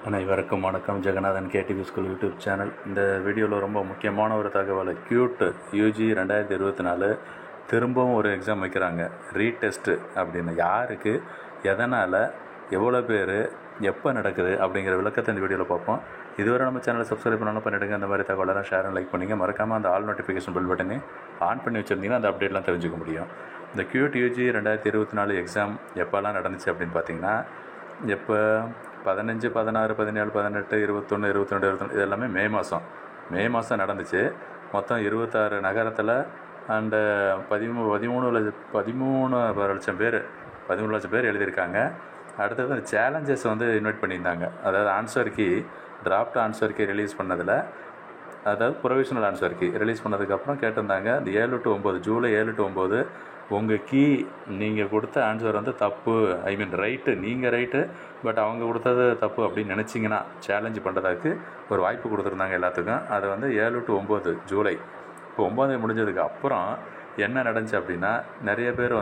அனைவருக்கும் வணக்கம். Jeganathan KTV school YouTube channel. இந்த வீடியோவில் ரொம்ப முக்கியமான ஒரு தகவல். கியூட் யூஜி 2024 திரும்பவும் ஒரு எக்ஸாம் வைக்கிறாங்க. ரீடெஸ்ட்டு அப்படின்னு யாருக்கு, எதனால், எவ்வளோ பேர், எப்போ நடக்குது அப்படிங்கிற விளக்கத்தை இந்த வீடியோவில் பார்ப்போம். இதுவரை நம்ம சேனலை சப்ஸ்கிரைப் பண்ணாலும் பண்ணிவிடுங்க. அந்த மாதிரி தகவலாம் ஷேர் அண்ட் லைக் பண்ணிங்க. மறக்காமல் அந்த ஆல் நோட்டிஃபிகேஷன் பெல் பட்டனே ஆன் பண்ணி வச்சுருந்தீங்கன்னா அந்த அப்டேட்லாம் தெரிஞ்சுக்க முடியும். இந்த கியூட் யூஜி 2024 எக்ஸாம் எப்போல்லாம் நடந்துச்சு அப்படின்னு பார்த்தீங்கன்னா, எப்போ 15, 16, 17, 18, 21, 22, 22 இது எல்லாமே மே மாதம் நடந்துச்சு. மொத்தம் 26 நகரத்தில் அண்டு 13 லட்சம் பேர் எழுதியிருக்காங்க. அடுத்தது அந்த சேலஞ்சஸ் இன்வைட் பண்ணியிருந்தாங்க. அதாவது answer key, draft answer key release பண்ணதில், அதாவது ப்ரொவிஷனல் ஆன்சர் கீ ரிலீஸ் பண்ணதுக்கப்புறம் கேட்டிருந்தாங்க, இந்த 7 to 9 ஜூலை 7 to 9 உங்கள் கீ நீங்கள் கொடுத்த ஆன்சர் தப்பு, ரைட்டு, நீங்கள் ரைட்டு, பட் அவங்க கொடுத்தது தப்பு அப்படின்னு நினச்சிங்கன்னா சேலஞ்சு பண்ணுறதுக்கு ஒரு வாய்ப்பு கொடுத்துருந்தாங்க எல்லாத்துக்கும். அது 7 to 9 ஜூலை. இப்போ 9 முடிஞ்சதுக்கு அப்புறம் என்ன நடந்துச்சு அப்படின்னா, நிறைய பேர்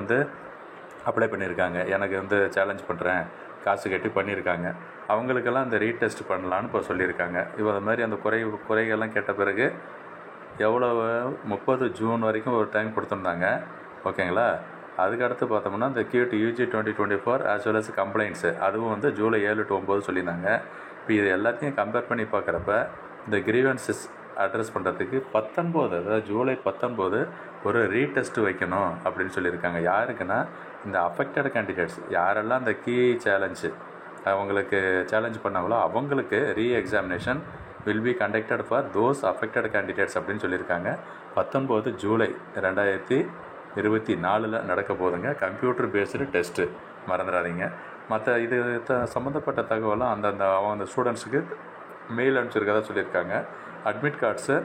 அப்ளை பண்ணியிருக்காங்க. எனக்கு சேலஞ்ச் பண்ணுறேன், காசு கட்டி பண்ணியிருக்காங்க. அவங்களுக்கெல்லாம் இந்த ரீடெஸ்ட் பண்ணலான்னு இப்போ சொல்லியிருக்காங்க. இப்போ அது மாதிரி அந்த குறைகள்லாம் கேட்ட பிறகு எவ்வளோ 30 ஜூன் வரைக்கும் ஒரு டைம் கொடுத்துருந்தாங்க. ஓகேங்களா? அதுக்கடுத்து பார்த்தோம்னா இந்த CUET UG 2024 as well as complaints, அதுவும் ஜூலை 7 to 9 சொல்லியிருந்தாங்க. இப்போ இது எல்லாத்தையும் கம்பேர் பண்ணி பார்க்குறப்ப இந்த கிரீவன்சஸ் அட்ரஸ் பண்ணுறதுக்கு 19, அதாவது ஜூலை 19 ஒரு ரீடெஸ்ட்டு வைக்கணும் அப்படின்னு சொல்லியிருக்காங்க. யாருக்குன்னா, இந்த அஃபெக்டட் கேண்டிடேட்ஸ் யாரெல்லாம் இந்த கீ சேலஞ்சு அவங்களுக்கு சேலஞ்ச் பண்ணாங்களோ அவங்களுக்கு examination will be conducted for those affected candidates அப்படின்னு சொல்லியிருக்காங்க. 19 ஜூலை 2024 நடக்க போதுங்க. கம்ப்யூட்டர் பேஸ்டு டெஸ்ட்டு, மறந்துடாதீங்க. மற்ற இது சம்மந்தப்பட்ட தகவலாம் அந்த ஸ்டூடெண்ட்ஸுக்கு மெயில் அனுப்பிச்சிருக்கதா சொல்லியிருக்காங்க. அட்மிட் கார்ட்ஸை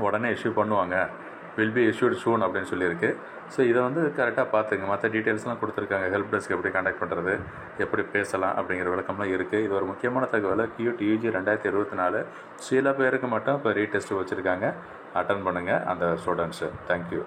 உடனே இஷ்யூ பண்ணுவாங்க, வில் பி இஷ்யூட் சூன் அப்படின்னு சொல்லியிருக்கு. ஸோ இதை கரெக்டாக பார்த்துங்க. மற்ற டீட்டெயில்ஸ்லாம் கொடுத்துருக்காங்க. ஹெல்ப் டெஸ்க் எப்படி கான்டாக்ட் பண்ணுறது, எப்படி பேசலாம் அப்படிங்கிற விளக்கம்லாம் இருக்குது. இது ஒரு முக்கியமான தகவல். கியூட் யூஜி 2024 சில பேருக்கு மட்டும் இப்போ ரீடெஸ்ட்டு வச்சுருக்காங்க. அட்டன் பண்ணுங்கள் அந்த ஸ்டூடெண்ட்ஸு. தேங்க்யூ.